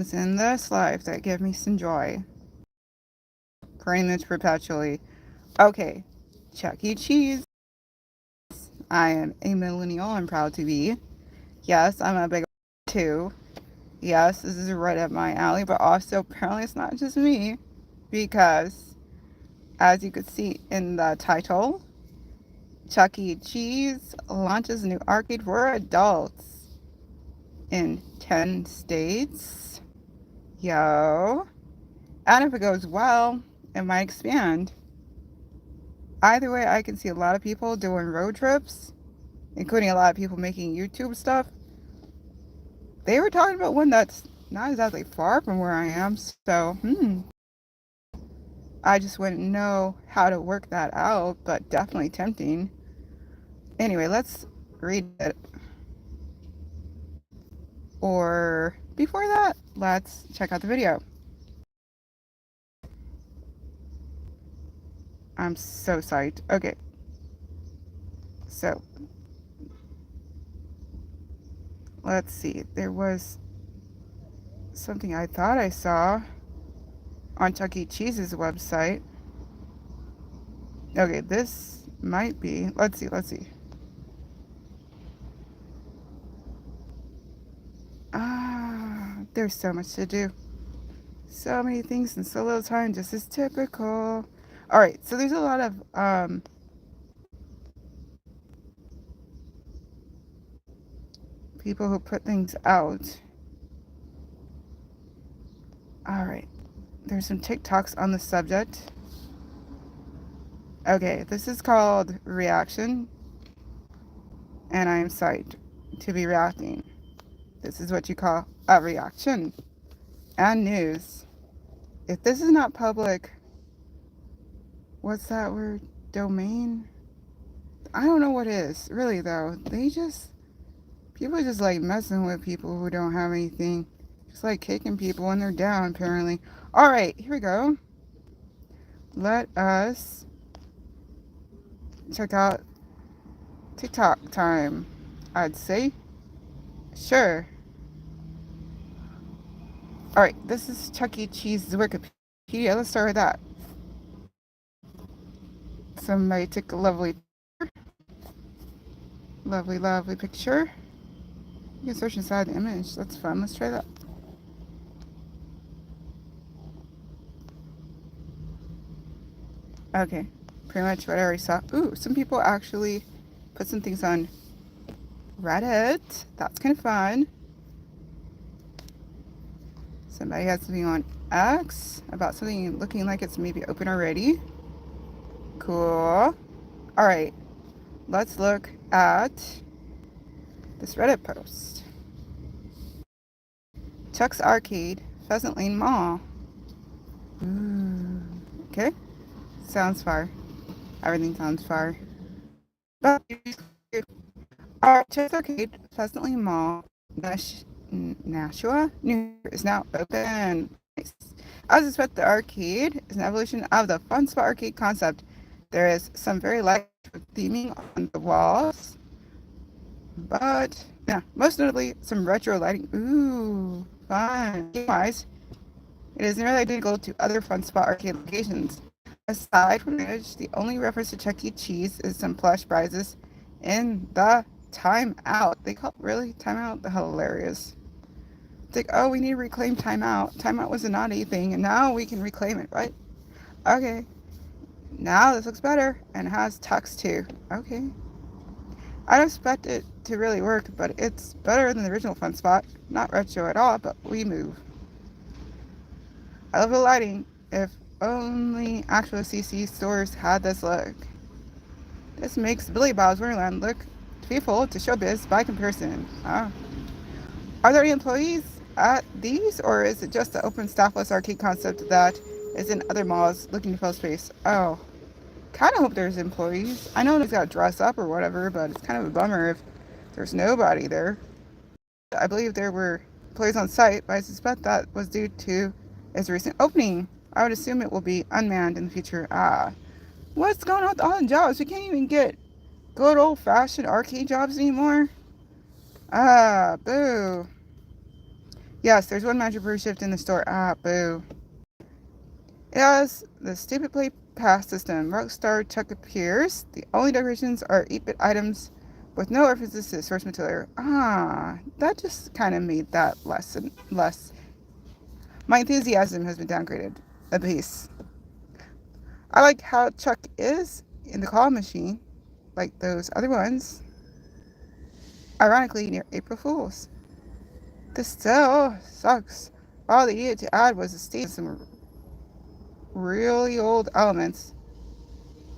things in this life that give me some joy. Pretty much perpetually. Okay, Chuck E. Cheese. I am a millennial. I'm proud to be. Yes, I'm a big too. Yes, this is right up my alley, but also apparently it's not just me because, as you could see in the title, Chuck E. Cheese launches a new arcade for adults in 10 states. Yo. And if it goes well, it might expand. Either way, I can see a lot of people doing road trips, including a lot of people making YouTube stuff. They were talking about one that's not exactly far from where I am, so, I just wouldn't know how to work that out, but definitely tempting. Anyway, let's read it. Or before that, let's check out the video. I'm so psyched. Okay. So, let's see. There was something I thought I saw on Chuck E. Cheese's website. Okay, this might be. Let's see. There's so much to do. So many things in so little time, just as typical. Alright, so there's a lot of people who put things out. Alright, there's some TikToks on the subject. Okay, this is called Reaction, and I'm psyched to be reacting. This is what you call a reaction and news. If this is not public, what's that word? Domain? I don't know what is. Really, though. People just like messing with people who don't have anything. Just like kicking people when they're down, apparently. Alright, here we go. Let us check out TikTok time, I'd say. Sure. Alright, this is Chuck E. Cheese's Wikipedia. Let's start with that. Somebody took a lovely picture. You can search inside the image. That's fun. Let's try that. Okay, pretty much what I already saw. Ooh, some people actually put some things on Reddit. That's kind of fun. Somebody has something on X about something looking like it's maybe open already. Cool. Alright, let's look at this Reddit post. Chuck's Arcade, Pheasant Lane Mall. Ooh, okay. Sounds far. Everything sounds far. But Chuck's Arcade, Pheasant Lane Mall, Nashua, New York is now open. Nice. As expected, the arcade is an evolution of the Fun Spot arcade concept. There is some very light theming on the walls, but yeah, most notably some retro lighting. Ooh, fun. Game-wise, it is nearly identical to other Fun Spot arcade locations. Aside from which, the only reference to Chuck E. Cheese is some plush prizes in the timeout. They call it really timeout? Hilarious. It's like, oh, we need to reclaim timeout. Timeout was a naughty thing, and now we can reclaim it, right? Okay. Now this looks better, and it has tux too. Okay. I don't expect it to really work, but it's better than the original Fun Spot. Not retro at all, but we move. I love the lighting. If only actual CC stores had this look. This makes Billy Bob's Wonderland look faithful to showbiz by comparison. Are there any employees at these, or is it just the open staffless arcade concept that is in other malls looking to fill space? Oh, kind of hope there's employees. I know he's got to dress up or whatever, but it's kind of a bummer if there's nobody there. I believe there were employees on site, but I suspect that was due to its recent opening. I would assume it will be unmanned in the future. What's going on with all the jobs? We can't even get good old-fashioned arcade jobs anymore. Boo. Yes, there's one manager per shift in the store. Ah, boo. It has the stupid play pass system. Rockstar Chuck appears. The only decorations are 8-bit items with no references to source material. Ah, that just kind of made that less and less. My enthusiasm has been downgraded a piece. I like how Chuck is in the claw machine, like those other ones. Ironically, near April Fools. This still sucks. All they needed to add was a stage and some really old elements.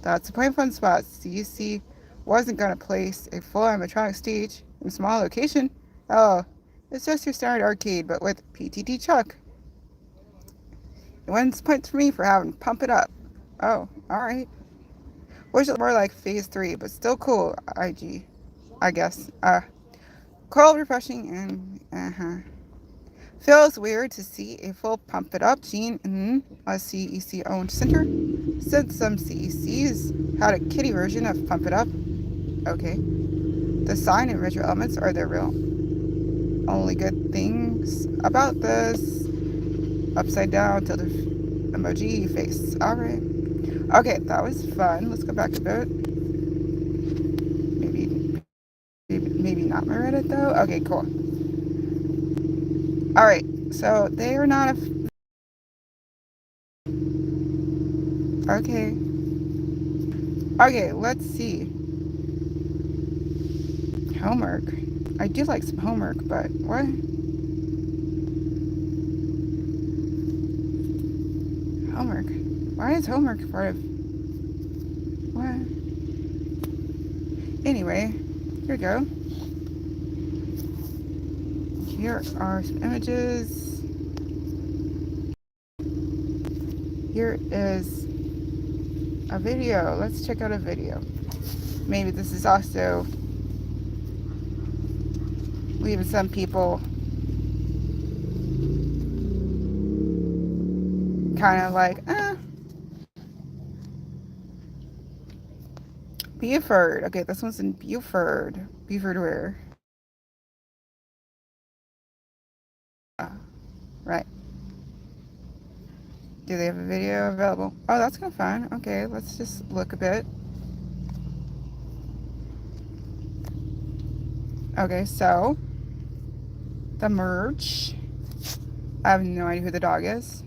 That's the point of Fun Spots. CUC wasn't going to place a full animatronic stage in a small location. Oh, it's just your standard arcade, but with PTT Chuck. It wins points for me for having Pump It Up. Oh, alright. Wish it was more like Phase 3, but still cool, IG, I guess. Cold, refreshing, and feels weird to see a full Pump It Up gene in a CEC-owned center, since some CECs had a kiddie version of Pump It Up. Okay. The sign and retro elements are the real only good things about this. Upside down tilted emoji face. Alright. Okay, that was fun. Let's go back a bit. Maybe not Reddit though. Okay, cool. Alright, so they are not a... Okay. Okay, let's see. Homework. I do like some homework, but what? Homework. Why is homework part of... What? Anyway, here we go. Here are some images. Here is a video. Let's check out a video. Maybe this is also leaving some people kind of like, Buford. Okay, this one's in Buford. Buford where? Right. Do they have a video available? Oh, that's kind of fun. Okay, let's just look a bit. Okay, so the merch. I have no idea who the dog is.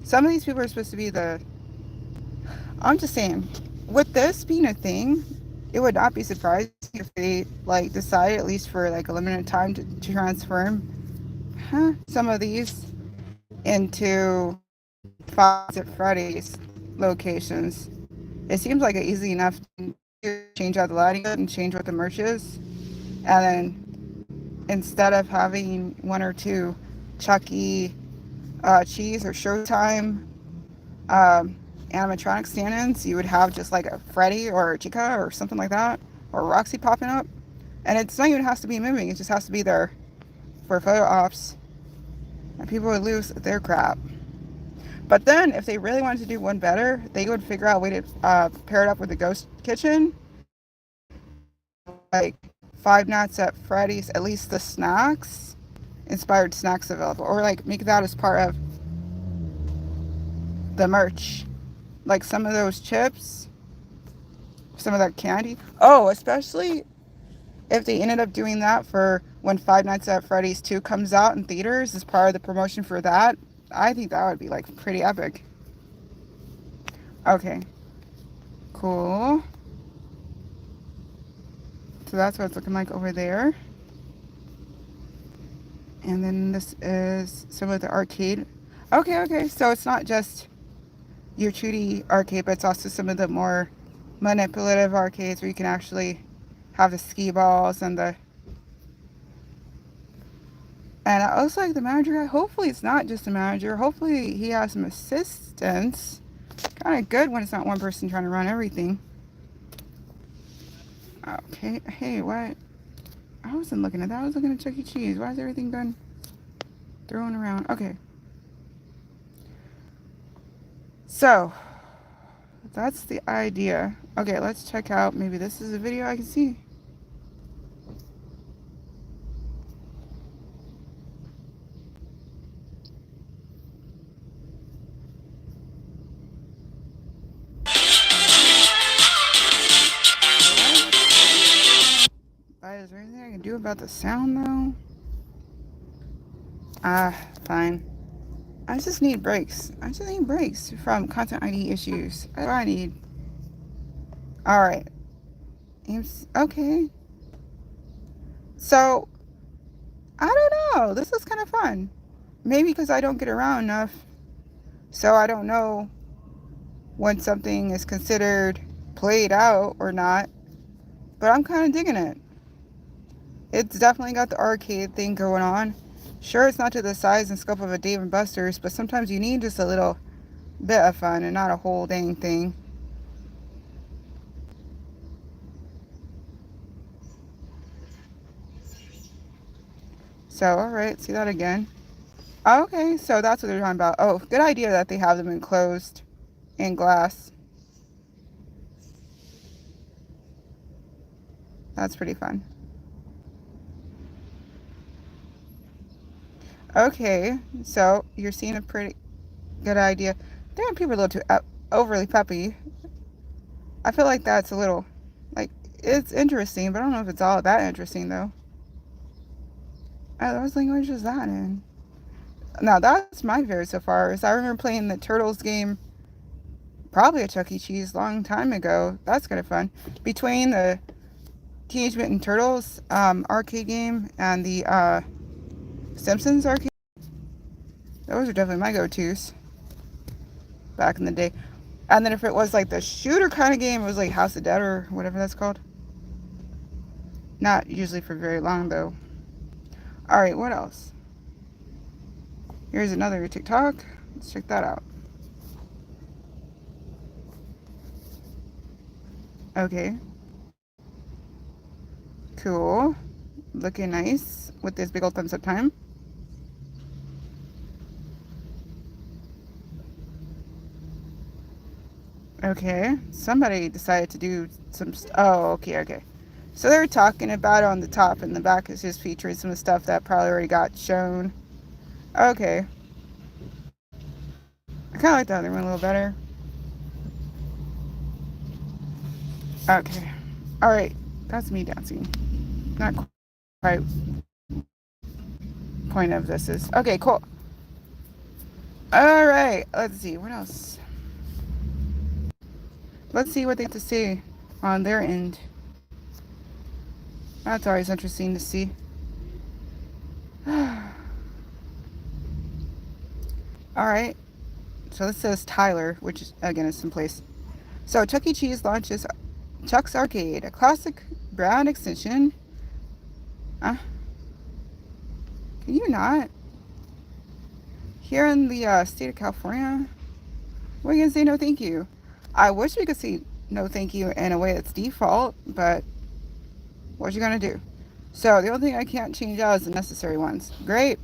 Some of these people are supposed to be the... I'm just saying, with this being a thing, it would not be surprising if they like decide, at least for like a limited time, to transform some of these into Five at Freddy's locations. It seems like an easy enough to change out the lighting and change what the merch is, and then instead of having one or two Chucky, Cheese, or Showtime animatronic stand-ins, you would have just like a Freddy or a Chica or something like that, or Roxy popping up. And it's not even has to be moving, it just has to be there for photo ops, and people would lose their crap. But then if they really wanted to do one better, they would figure out a way to pair it up with the Ghost Kitchen, like Five Nights at Freddy's, at least the snacks, inspired snacks available, or like make that as part of the merch, like some of those chips, some of that candy. Oh, especially if they ended up doing that for when Five Nights at Freddy's 2 comes out in theaters as part of the promotion for that. I think that would be like pretty epic. Okay, cool. So that's what it's looking like over there. And then this is some of the arcade. Okay, so it's not just your 2D arcade, but it's also some of the more manipulative arcades where you can actually have the skee balls and the... And I also like the manager. Hopefully it's not just a manager. Hopefully he has some assistants. Kind of good when it's not one person trying to run everything. Okay, hey, what? I wasn't looking at that. I was looking at Chuck E. Cheese. Why is everything done thrown around? Okay. So, that's the idea. Okay, let's check out. Maybe this is a video I can see. about the sound though? Fine. I just need breaks. I just need breaks from content ID issues. That's what I need. Alright. Okay. So, I don't know. This is kind of fun. Maybe because I don't get around enough. So I don't know when something is considered played out or not. But I'm kind of digging it. It's definitely got the arcade thing going on. Sure, it's not to the size and scope of a Dave & Buster's, but sometimes you need just a little bit of fun and not a whole dang thing. So, alright, see that again. Okay, so that's what they're talking about. Oh, good idea that they have them enclosed in glass. That's pretty fun. Okay, so you're seeing a pretty good idea. Damn, people are a little too overly peppy. I feel like that's a little, like, it's interesting, but I don't know if it's all that interesting, though. What language is that in? Now, that's my favorite so far. Is I remember playing the Turtles game, probably at Chuck E. Cheese, long time ago. That's kind of fun. Between the Teenage Mutant Turtles arcade game and the Simpsons arcade, those are definitely my go-tos back in the day. And then if it was like the shooter kind of game, it was like House of Dead or whatever that's called. Not usually for very long, though. Alright, what else? Here's another TikTok. Let's check that out. Okay. Cool. Looking nice with this big old thumbs up time. Okay. Somebody decided to do some... Oh, okay. So they're talking about it on the top, and the back is just featuring some of the stuff that probably already got shown. Okay. I kind of like the other one a little better. Okay. Alright. That's me dancing. Not quite point of this is. Okay, cool. Alright. Let's see. What else? Let's see what they have to say on their end. That's always interesting to see. Alright. So this says Tyler, which is, again, is someplace. So Chuck E. Cheese launches Chuck's Arcade, a classic brand extension. Can you not? Here in the state of California, we're going to say no thank you. I wish we could say no thank you in a way that's default, but what you going to do? So the only thing I can't change out is the necessary ones. Great.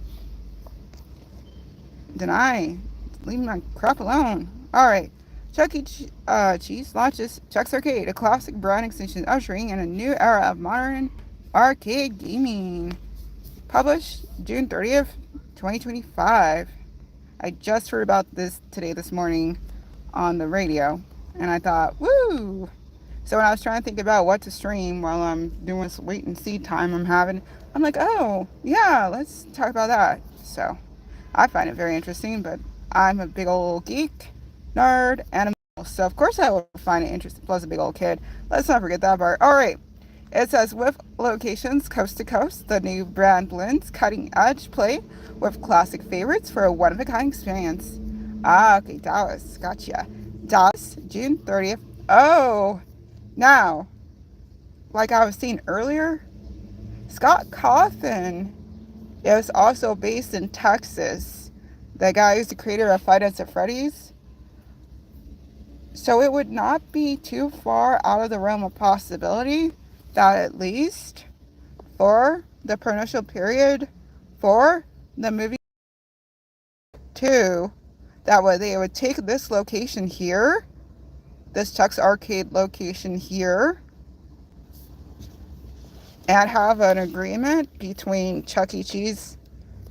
Deny. Leave my crap alone. Alright. Chuck E. Cheese launches Chuck's Arcade, a classic brand extension ushering in a new era of modern arcade gaming. Published June 30th, 2025. I just heard about this morning on the radio, and I thought, woo! So when I was trying to think about what to stream while I'm doing this wait and see time I'm having, I'm like, oh, yeah, let's talk about that. So I find it very interesting, but I'm a big old geek, nerd, and a so of course I will find it interesting, plus a big old kid. Let's not forget that part. Alright. It says, with locations coast to coast, the new brand blends cutting-edge play with classic favorites for a one-of-a-kind experience. Okay, Dallas. Gotcha. Dallas, June 30th. Oh, now, like I was saying earlier, Scott Cawthon is also based in Texas. The guy who's the creator of Five Nights at Freddy's. So it would not be too far out of the realm of possibility that at least for the prenuptial period for the movie 2, that way they would take this location here, this Chuck's Arcade location here, and have an agreement between Chuck E. Cheese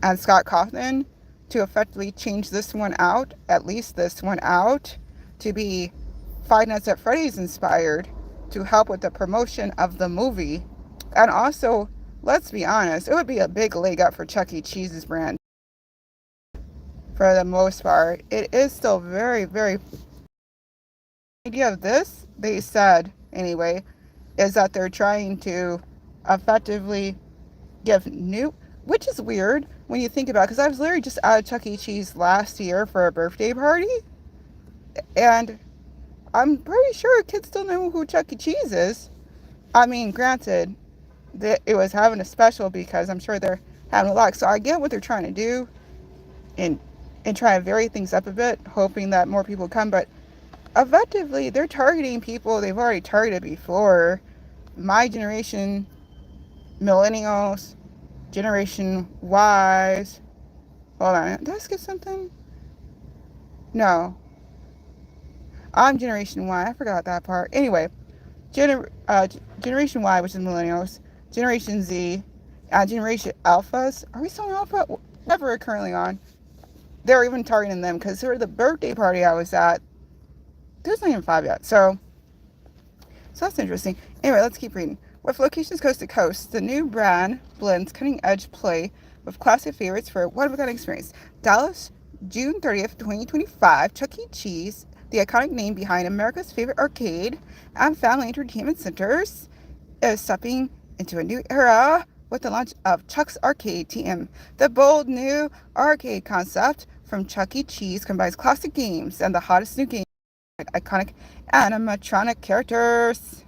and Scott Cawthon to effectively change this one out, at least this one out, to be Five Nights at Freddy's inspired, to help with the promotion of the movie, and also let's be honest, it would be a big leg up for Chuck E. Cheese's brand for the most part. It is still very, very. The idea of this, they said anyway, is that they're trying to effectively give new, which is weird when you think about it, because I was literally just at Chuck E. Cheese last year for a birthday party, and I'm pretty sure kids still know who Chuck E. Cheese is. I mean, granted, that it was having a special because I'm sure they're having a lot. So I get what they're trying to do and try to vary things up a bit, hoping that more people come. But effectively, they're targeting people they've already targeted before. My generation, millennials, Generation Ys. Hold on, did I skip something? No, I'm Generation Y. I forgot that part. Anyway, Generation Y, which is millennials, Generation Z, Generation Alphas. Are we still on Alpha? Whatever we're currently on. They're even targeting them because they're the birthday party I was at. There's not even 5 yet. So that's interesting. Anyway, let's keep reading. With locations coast to coast, the new brand blends cutting-edge play with classic favorites for a one-of-a-kind experience. Dallas, June 30th, 2025. Chuck E. Cheese, the iconic name behind America's favorite arcade and family entertainment centers, is stepping into a new era with the launch of Chuck's Arcade TM. The bold new arcade concept from Chuck E. Cheese combines classic games and the hottest new games with iconic animatronic characters.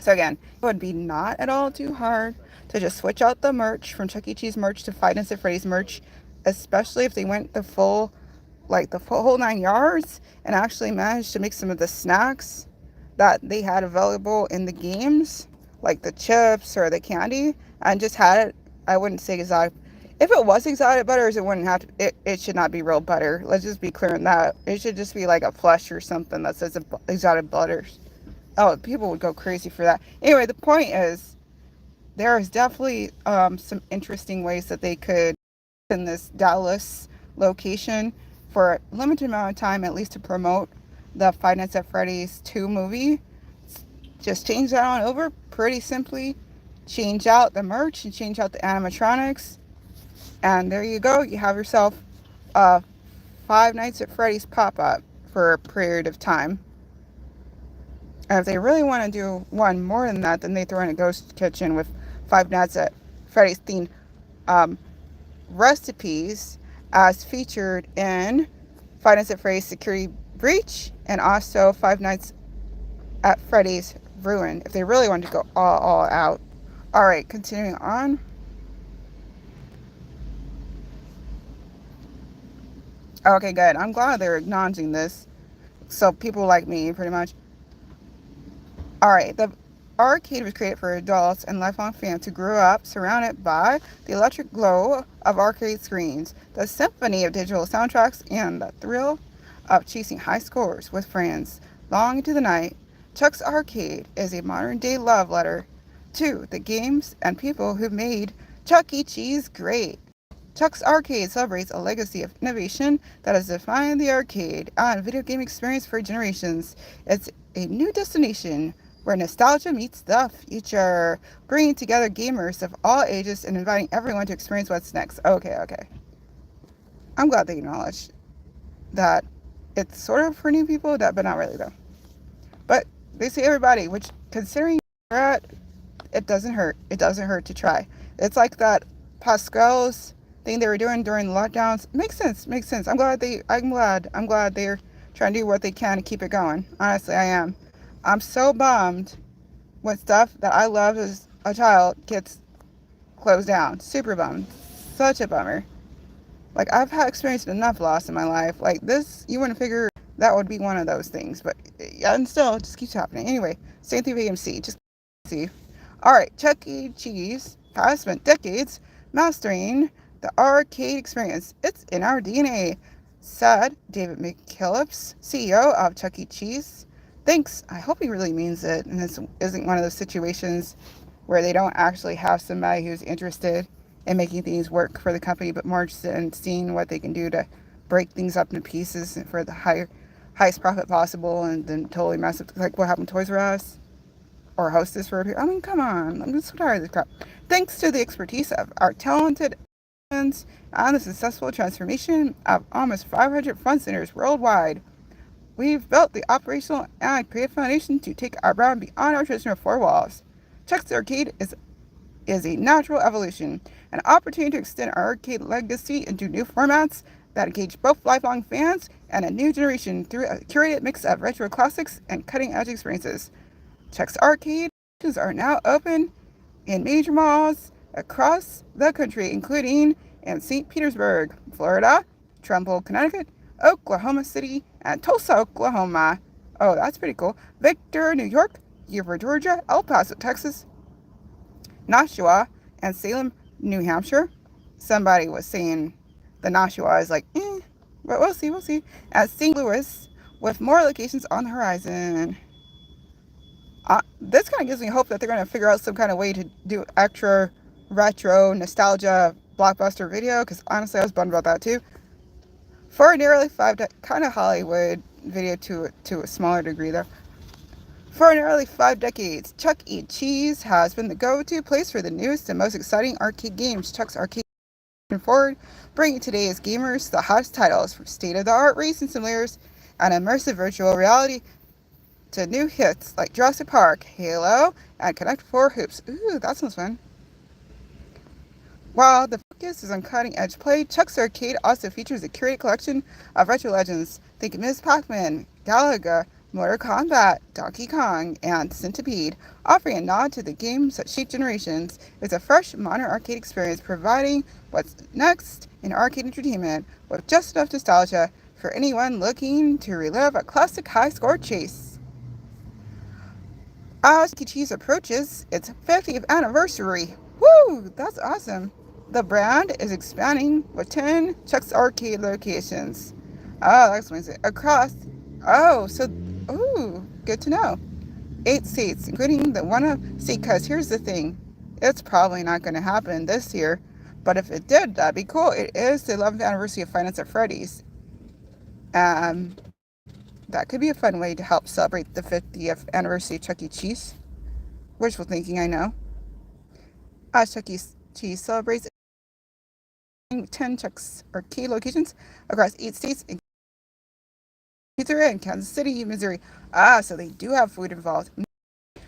So again, it would be not at all too hard to just switch out the merch from Chuck E. Cheese merch to Five Nights at Freddy's merch, especially if they went the full, like the full whole 9 yards and actually managed to make some of the snacks that they had available in the games, like the chips or the candy, and just had it. I wouldn't say exotic. If it was exotic butters, it wouldn't have to. It should not be real butter. Let's just be clear on that. It should just be like a flush or something that says exotic butters. Oh, people would go crazy for that. Anyway, the point is, there is definitely some interesting ways that they could in this Dallas location for a limited amount of time, at least to promote the Five Nights at Freddy's 2 movie. Just change that on over pretty simply. Change out the merch and change out the animatronics. And there you go. You have yourself a Five Nights at Freddy's pop-up for a period of time. And if they really want to do one more than that, then they throw in a ghost kitchen with Five Nights at Freddy's themed recipes as featured in Five Nights at Freddy's Security Breach and also Five Nights at Freddy's Ruin, if they really want to go all out. Alright, continuing on. Okay, good. I'm glad they're acknowledging this. So people like me, pretty much. Alright, the arcade was created for adults and lifelong fans who grew up surrounded by the electric glow of arcade screens, the symphony of digital soundtracks, and the thrill of chasing high scores with friends long into the night. Chuck's Arcade is a modern-day love letter to the games and people who made Chuck E. Cheese great. Chuck's Arcade celebrates a legacy of innovation that has defined the arcade and video game experience for generations. It's a new destination where nostalgia meets the future, bringing together gamers of all ages and inviting everyone to experience what's next. Okay. I'm glad they acknowledge that it's sort of for new people, but not really though. But they say everybody, which considering where you're at, it doesn't hurt. It doesn't hurt to try. It's like that Pascal's thing they were doing during the lockdowns. Makes sense. I'm glad they're trying to do what they can to keep it going. Honestly, I am. I'm so bummed when stuff that I loved as a child gets closed down. Super bummed. Such a bummer. Like, I've had experienced enough loss in my life. Like, this, you wouldn't figure that would be one of those things. But, yeah, and still, it just keeps happening. Anyway, same thing with AMC. Just see. Alright, Chuck E. Cheese has spent decades mastering the arcade experience. It's in our DNA, said David McKillips, CEO of Chuck E. Cheese. Thanks. I hope he really means it, and this isn't one of those situations where they don't actually have somebody who's interested in making things work for the company, but more interested in seeing what they can do to break things up into pieces for the highest profit possible, and then totally mess up, like what happened to Toys R Us. or hostess for a period. I mean, come on. I'm just so tired of this crap. Thanks to the expertise of our talented and the successful transformation of almost 500 fun centers worldwide, we've built the operational and creative foundation to take our brand beyond our traditional four walls. Chuck's Arcade is a natural evolution, an opportunity to extend our arcade legacy into new formats that engage both lifelong fans and a new generation through a curated mix of retro classics and cutting-edge experiences. Chuck's Arcade are now open in major malls across the country, including in St. Petersburg, Florida, Trumbull, Connecticut, Oklahoma City, and Tulsa, Oklahoma. Oh, that's pretty cool. Victor, New York, Beaufort, Georgia, El Paso, Texas, Nashua, and Salem, New Hampshire. Somebody was saying the Nashua is like, but we'll see, we'll see. At St. Louis, with more locations on the horizon. This kind of gives me hope that they're going to figure out some kind of way to do extra retro nostalgia blockbuster video, because honestly I was bummed about that too. For nearly kind of Hollywood video to a smaller degree there. For nearly 5 decades, Chuck E. Cheese has been the go-to place for the newest and most exciting arcade games. Chuck's Arcade forward, bringing today's gamers the hottest titles from state-of-the-art racing simulators and immersive virtual reality to new hits like Jurassic Park, Halo, and Connect 4 Hoops. Ooh, that sounds fun. While the focus is on cutting-edge play, Chuck's Arcade also features a curated collection of retro legends. Think Ms. Pac-Man, Galaga, Mortal Kombat, Donkey Kong, and Centipede, offering a nod to the games that shaped generations. It's a fresh, modern arcade experience, providing what's next in arcade entertainment with just enough nostalgia for anyone looking to relive a classic high-score chase. As Chuck E. Cheese approaches its 50th anniversary, woo, that's awesome. The brand is expanding with 10 Chuck's Arcade locations. Oh, that explains it. Good to know. 8 states, including the one state, because here's the thing. It's probably not going to happen this year, but if it did, that'd be cool. It is the 11th anniversary of Five Nights at Freddy's. That could be a fun way to help celebrate the 50th anniversary of Chuck E. Cheese. Wishful thinking, I know. As Chuck E. Cheese celebrates 10 Chuck's Arcade locations across 8 states, including Missouri and Kansas City, Missouri. So they do have food involved.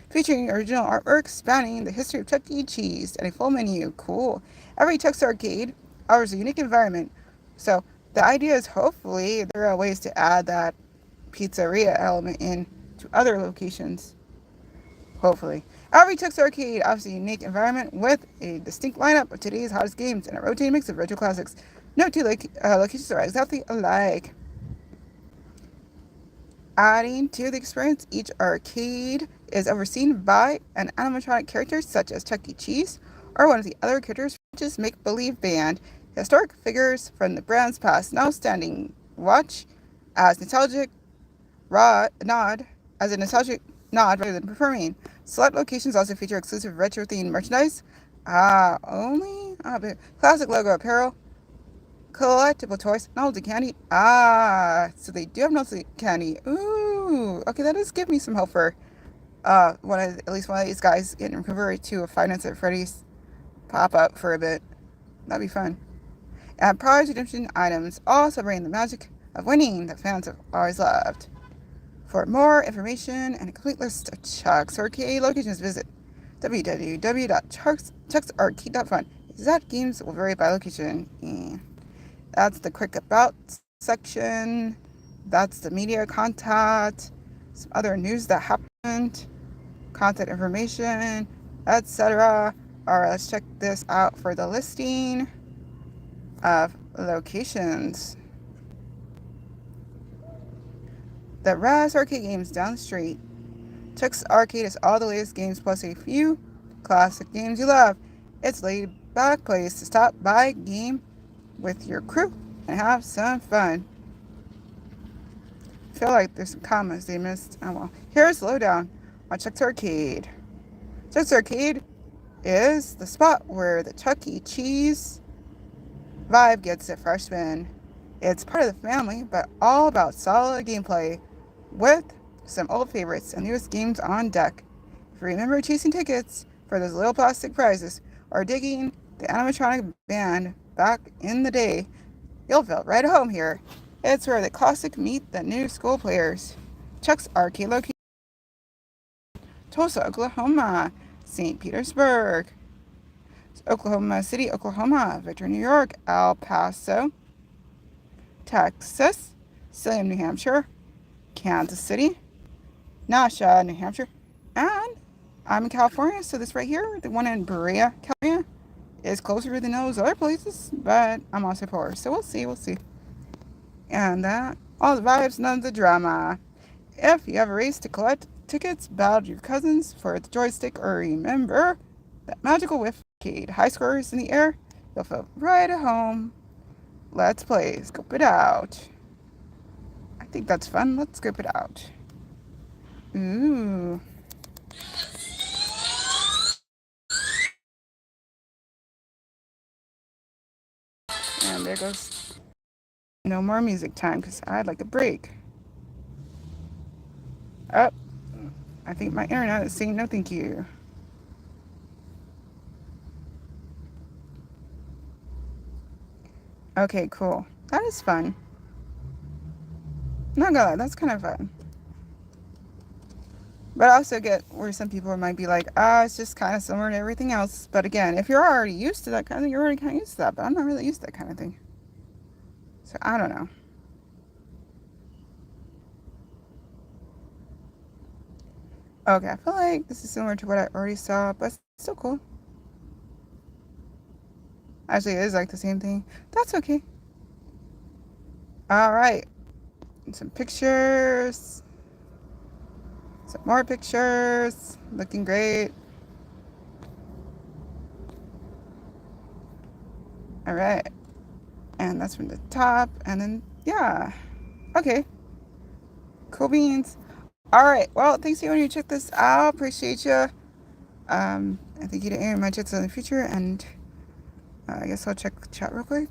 Featuring original artwork spanning the history of Chuck E. Cheese and a full menu. Cool. Every Chuck's Arcade offers a unique environment. So the idea is hopefully there are ways to add that pizzeria element in to other locations. Hopefully. Every Chuck's Arcade offers a unique environment with a distinct lineup of today's hottest games and a rotating mix of retro classics. No two locations are exactly alike. Adding to the experience, each arcade is overseen by an animatronic character such as Chuck E. Cheese or one of the other characters from French's make-believe band. Historic figures from the brand's past now standing watch as a nostalgic nod rather than performing. Select locations also feature exclusive retro-themed merchandise. Classic logo apparel, collectible toys, novelty candy. So they do have novelty candy. Ooh, okay, that does give me some hope for at least one of these guys getting converted to a Five Nights at Freddy's pop up for a bit. That'd be fun. And prize redemption items, all celebrating the magic of winning that fans have always loved. For more information and a complete list of Chuck's Arcade locations, visit www.chucksarcade.fun. Exact games will vary by location. That's the quick about section. That's the media contact. Some other news that happened. Contact information, etc. Alright, let's check this out for the listing of locations. The Raz Arcade Games down the street. Chuck's Arcade is all the latest games plus a few classic games you love. It's a laid-back place to stop by, game with your crew, and have some fun. I feel like there's some commas they missed. Oh well. Here's the lowdown on Chuck's Arcade. Chuck's Arcade is the spot where the Chuck E. Cheese vibe gets a fresh spin. It's part of the family, but all about solid gameplay with some old favorites and newest games on deck. Remember chasing tickets for those little plastic prizes or digging the animatronic band back in the day. You'll feel right at home here. It's where the classic meet the new school players. Chuck's arcade location, Tulsa, Oklahoma, St. Petersburg, Oklahoma City, Oklahoma, Victor, New York, El Paso, Texas, Salem, New Hampshire, Kansas City, Nasha, New Hampshire, and I'm in California, so this right here, the one in Berea, California, is closer than those other places, but I'm also poor, so we'll see. And all the vibes, none of the drama. If you have a race to collect tickets, bow to your cousins for the joystick, or remember that magical whiff arcade. High scores in the air, you'll feel right at home. Let's play. Scope it out. I think that's fun. Let's scope it out. Ooh. And there goes no more music time because I'd like a break. Oh, I think my internet is saying no thank you. Okay, cool. That is fun. Not gonna lie, that's kind of fun. But I also get where some people might be like, it's just kind of similar to everything else. But again, if you're already used to that kind of thing, you're already kind of used to that. But I'm not really used to that kind of thing. So I don't know. Okay, I feel like this is similar to what I already saw, but it's still cool. Actually, it is like the same thing. That's okay. All right. Some pictures. Some more pictures. Looking great. All right. And that's from the top. And then, yeah. Okay. Cool beans. All right. Well, thanks for when you check this out. Appreciate you. I think you to air my chats in the future. And I guess I'll check the chat real quick.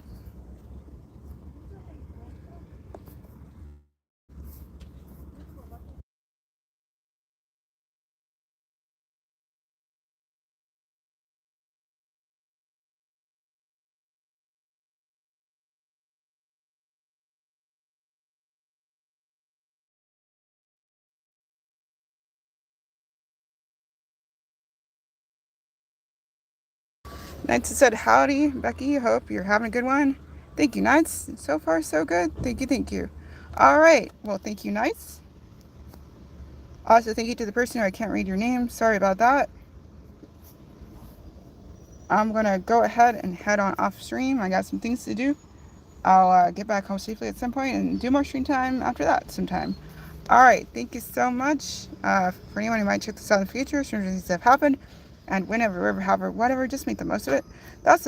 Knights said, howdy, Becky. Hope you're having a good one. Thank you, Knights. So far, so good. Thank you, thank you. All right. Well, thank you, Knights. Also, thank you to the person who I can't read your name. Sorry about that. I'm going to go ahead and head on off stream. I got some things to do. I'll get back home safely at some point and do more stream time after that sometime. All right. Thank you so much. For anyone who might check this out in the future, stranger things have happened. And whenever, wherever, however, whatever, just make the most of it. That's